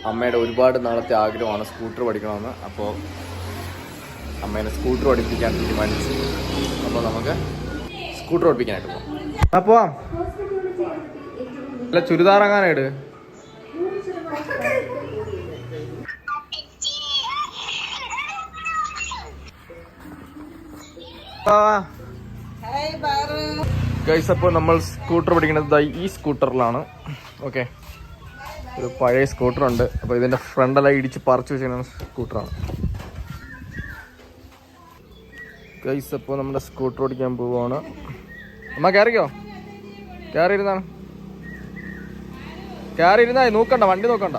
അമ്മയുടെ ഒരുപാട് നാളത്തെ ആഗ്രഹമാണ് സ്കൂട്ടർ പഠിക്കണമെന്ന്. അപ്പോൾ അമ്മേനെ സ്കൂട്ടർ പഠിപ്പിക്കാൻ തീരുമാനിച്ചു. അപ്പോൾ നമുക്ക് സ്കൂട്ടർ പഠിപ്പിക്കാനായിട്ട് പോകാം. പോവാം. അല്ല, ചുരിദാറങ്ങാനായിട്ട് ഗൈസ്. അപ്പോൾ നമ്മൾ സ്കൂട്ടർ പഠിക്കുന്നത് ഈ സ്കൂട്ടറിലാണ്. ഓക്കെ, ഒരു പഴയ സ്കൂട്ടറുണ്ട്. അപ്പോൾ ഇതിൻ്റെ ഫ്രണ്ടെല്ലാം ഇടിച്ച് പറിച്ചു വെച്ചിരിക്കുന്ന സ്കൂട്ടറാണ് ഗൈസ്. അപ്പോൾ നമ്മുടെ സ്കൂട്ടർ ഓടിക്കാൻ പോവുകയാണ്. അമ്മ കയറിക്കോ, കയറിയിരുന്നാ നോക്കണ്ട, വണ്ടി നോക്കണ്ട.